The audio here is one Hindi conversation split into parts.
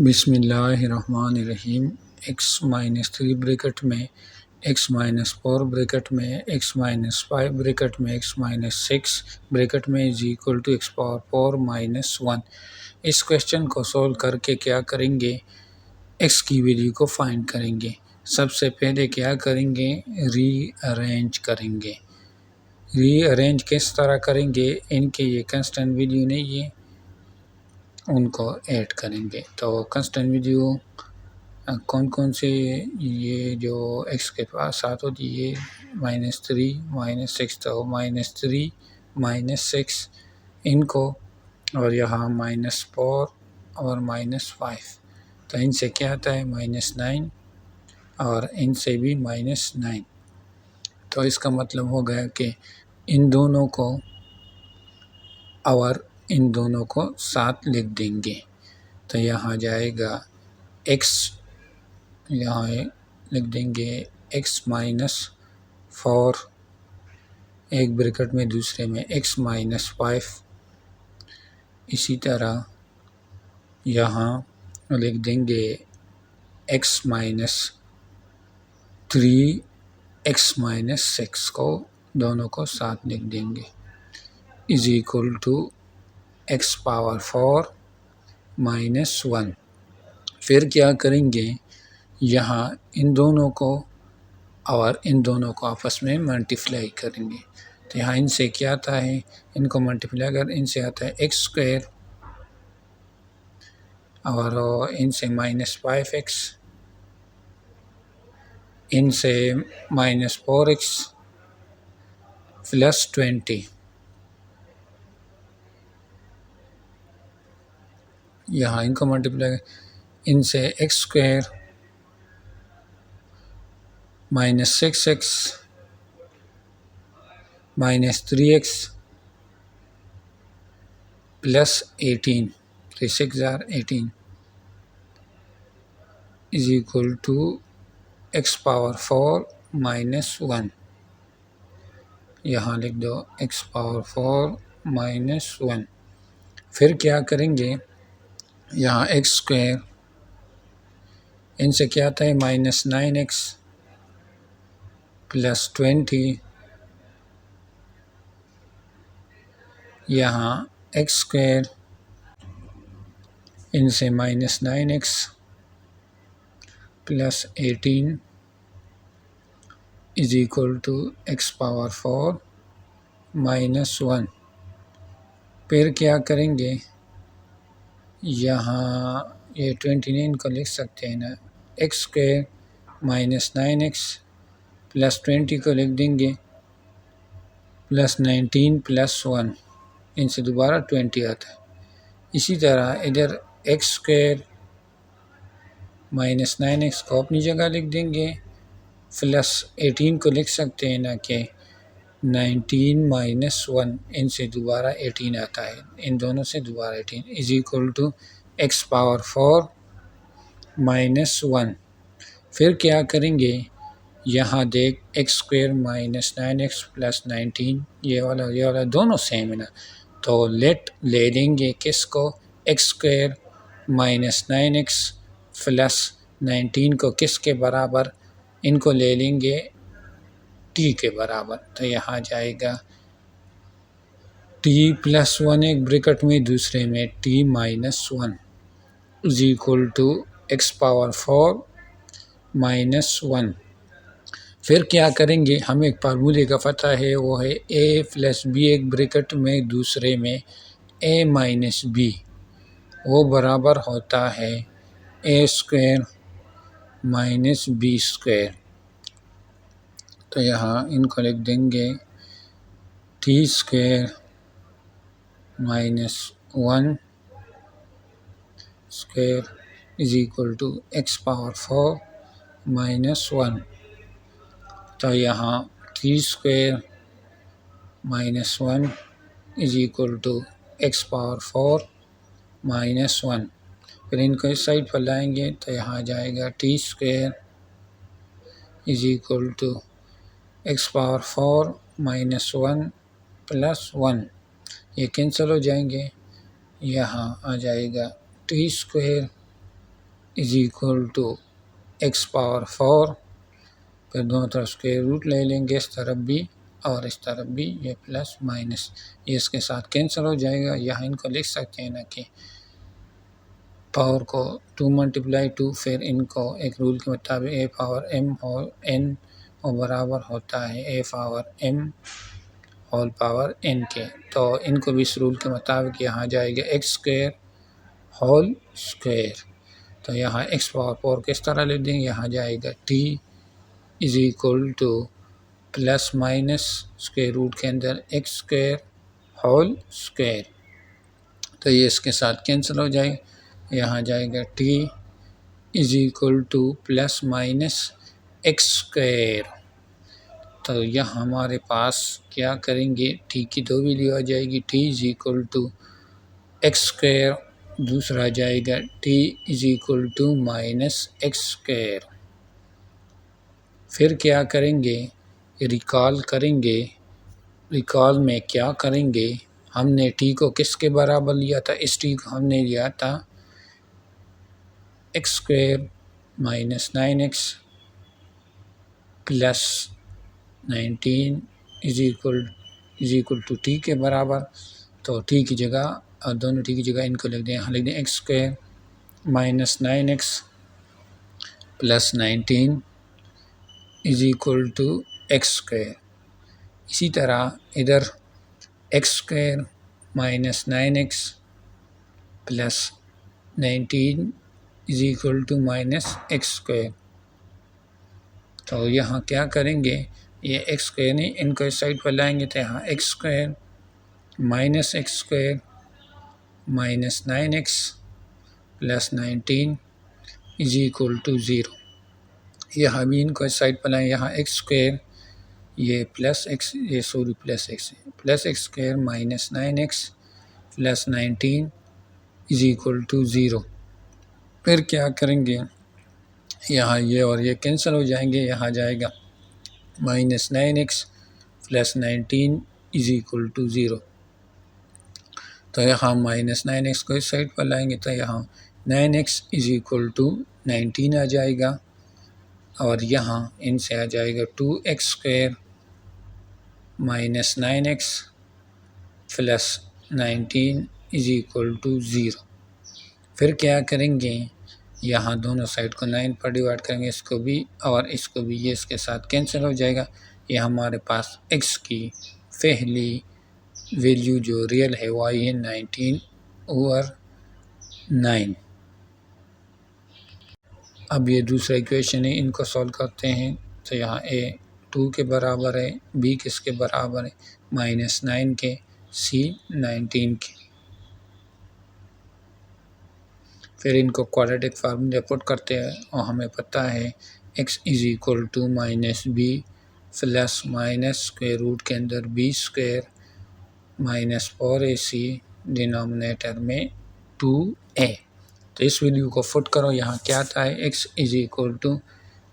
बिस्मिल्लाहिर्रहमानिर्रहीम। x-3 ब्रैकेट में x-4 ब्रैकेट में x-5 ब्रैकेट में x-6 ब्रैकेट में is equal to x power 4 minus 1। इस क्वेश्चन को सोल्व करके क्या करेंगे, x की वैल्यू को फाइंड करेंगे। सबसे पहले क्या करेंगे, रीअरेंज करेंगे। रीअरेंज किस तरह करेंगे, इनके ये कांस्टेंट वैल्यू नहीं है, उनको ऐड करेंगे। तो कांस्टेंट वैल्यू कौन कौन से, ये जो x के पास साथ होती है -3 -6, तो -3 -6 इनको, और यहाँ -4 और -5, तो इनसे क्या आता है -9 और इनसे भी -9। तो इसका मतलब हो गया कि इन दोनों को और इन दोनों को साथ लिख देंगे। तो यहाँ जाएगा x, यहाँ लिख देंगे x-4 एक ब्रैकेट में, दूसरे में x-5। इसी तरह यहाँ लिख देंगे x-3 x-6 को, दोनों को साथ लिख देंगे, is equal to x power 4 minus 1। फिर क्या करेंगे, यहाँ इन दोनों को और इन दोनों को आपस में मल्टीप्लाई करेंगे। तो यहाँ इनसे क्या आता है, इनको मल्टीप्लाई कर इनसे आता है x² और इनसे -5x, इनसे -4x प्लस 20। यहाँ इनको मल्टीप्लाई इनसे x² -6x -3x plus 18, 3 6 are 18 is equal to x power 4 minus 1। यहाँ लिख दो x पावर 4 माइनस 1। फिर क्या करेंगे, यहाँ x², इनसे क्या आता है -9x प्लस 20, यहाँ x² इनसे -9x plus 18 is equal to x power 4 minus 1। फिर क्या करेंगे, यहाँ ये 29 को लिख सकते हैं ना, x² -9x प्लस 20 को लिख देंगे प्लस 19 प्लस 1, इनसे दोबारा 20 आता है। इसी तरह इधर x² -9x को अपनी जगह लिख देंगे, प्लस 18 को लिख सकते हैं ना कि 19 माइनस 1, इनसे दोबारा 18 आता है, इन दोनों से दोबारा 18 is equal to x power 4 minus 1। फिर क्या करेंगे, यहाँ देख x² -9x प्लस 19, ये वाला दोनों सेम है ना, तो लेट ले लेंगे किसको, x² -9x प्लस 19 को किसके बराबर, इनको ले लेंगे t के बराबर। तो यहाँ जाएगा t प्लस 1 एक ब्रैकेट में, दूसरे में t minus 1 is equal to x power 4 minus 1। फिर क्या करेंगे, हमें एक फार्मूले का पता है, वो है a प्लस b एक ब्रैकेट में, दूसरे में a माइनस b, वो बराबर होता है a² माइनस b²। तो यहाँ इनको लिख देंगे t² minus 1² is equal to x power 4 minus 1। तो यहाँ t² minus 1 is equal to x power 4 minus 1। फिर इनको इस साइड पर लाएंगे तो यहाँ जाएगा t² is equal to x power 4 minus 1 plus 1, ये कैंसिल हो जाएंगे, यहाँ आ जाएगा t² is equal to x power 4, फिर दोनों तरफ स्क्वायर रूट ले लेंगे, इस तरफ भी और इस तरफ भी, ये प्लस माइनस ये इसके साथ कैंसिल हो जाएगा। यहाँ इनको लिख सकते हैं ना कि पावर को 2 मल्टीप्लाई 2, फिर इनको एक रूल के मुताबिक ए पावर एम और एन और बराबर होता है a power m whole power n के। तो इनको भी इस रूल के मुताबिक यहाँ जाएगा एक्स स्क्वायर होल स्क्वायर। तो यहाँ एक्स पावर 4 किस तरह लिख देंगे, यहाँ जाएगा T is equal to plus minus square root के अंदर एक्स स्क्वायर होल स्क्वायर। तो ये इसके साथ कैंसिल हो जाएगा, यहाँ जाएगा T is equal to plus minus x square. तो यहाँ हमारे पास क्या करेंगे, टी की दो वैल्यू आ जाएगी, T is equal to x square, दूसरा जाएगा T is equal to minus x square. फिर क्या करेंगे, रिकॉल करेंगे। रिकॉल में क्या करेंगे, हमने टी को किसके बराबर लिया था, इस टी को हमने लिया था x square minus 9x plus 19 is equal to T के बराबर। तो टी की जगह और दोनों टी की जगह इनको लिख दें, यहाँ लिख दें x square minus 9x plus 19 is equal to x square. इसी तरह इधर x square minus 9x plus 19 is equal to minus x square. तो यहाँ क्या करेंगे, ये एक्स स्क्वायर नहीं, इनको इस साइड पर लाएंगे तो यहाँ x square minus x square minus 9x plus 19 is equal to 0। यहाँ भी इनको इस साइड पर लाएंगे, यहाँ एक्स स्क्वायर ये प्लस एक्स, ये sorry plus x square minus 9x plus 19 is equal to 0। फिर क्या करेंगे, यहाँ ये और ये कैंसिल हो जाएंगे, यहाँ जाएगा minus 9x plus 19 is equal to 0। तो यहाँ माइनस 9x को इस साइड पर लाएंगे तो यहाँ 9x इज इक्वल टू 19 आ जाएगा, और यहाँ इनसे आ जाएगा 2x square minus 9x plus 19 is equal to 0। फिर क्या करेंगे, यहाँ दोनों साइड को 9 पर डिवाइड करेंगे, इसको भी और इसको भी, ये इसके साथ कैंसिल हो जाएगा। ये हमारे पास x की पहली वैल्यू जो रियल है वो आई है 19/9। अब ये दूसरा इक्वेशन है, इनको सॉल्व करते हैं। तो यहाँ a 2 के बराबर है, b किसके बराबर है -9 के, c 19 के। फिर इनको क्वाड्रेटिक फार्मूले पुट करते हैं और हमें पता है x is equal to minus B plus minus square root के अंदर B square minus 4ac denominator में 2a। तो इस वैल्यू को फुट करो, यहाँ क्या आता है x is equal to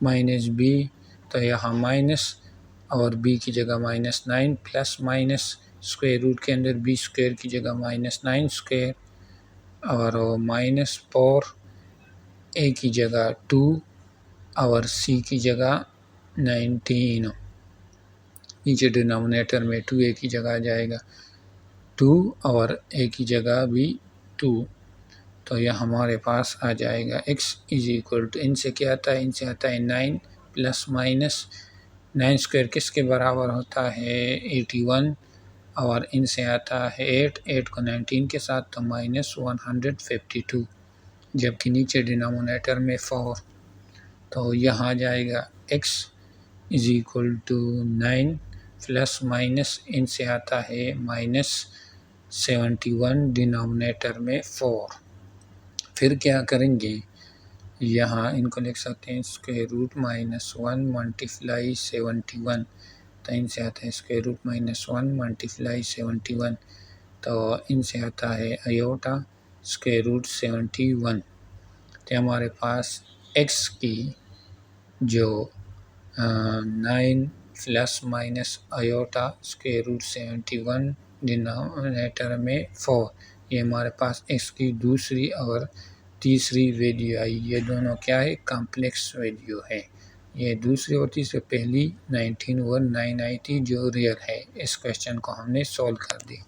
minus B, तो यहाँ माइनस और b की जगह -9 प्लस माइनस स्क्वायर रूट के अंदर b स्क्वायर की जगह -9 स्क्वायर और -4a की जगह 2 और c की जगह 19। नीचे डिनोमिनेटर में 2a की जगह आ जाएगा 2 और a की जगह भी 2। तो यह हमारे पास आ जाएगा x इज इक्वल टू, इनसे क्या आता है, इनसे आता है 9 प्लस माइनस 9 स्क्वायर किसके बराबर होता है 81, और इनसे आता है 8 को 19 के साथ तो -152, जबकि नीचे डिनोमिनेटर में 4। तो यहाँ जाएगा x is equal to 9 plus minus इनसे आता है -71 डिनोमिनेटर में 4। फिर क्या करेंगे, यहाँ इनको लिख सकते हैं स्क्वायर रूट -1 मल्टीप्लाई 71, तो इनसे आता है स्क्वायर रूट -1 मल्टीप्लाई 71, तो इनसे आता है आयोटा स्क्वायर रूट 71। तो हमारे पास x की जो 9 plus minus iota square root 71 denominator में 4, ये हमारे पास x की दूसरी और तीसरी वैल्यू आई। ये दोनों क्या है, कॉम्प्लेक्स वैल्यू है। ये दूसरी और तीसरी, पहली 19 और 9 आई थी जो रियल है। इस क्वेश्चन को हमने सॉल्व कर दी।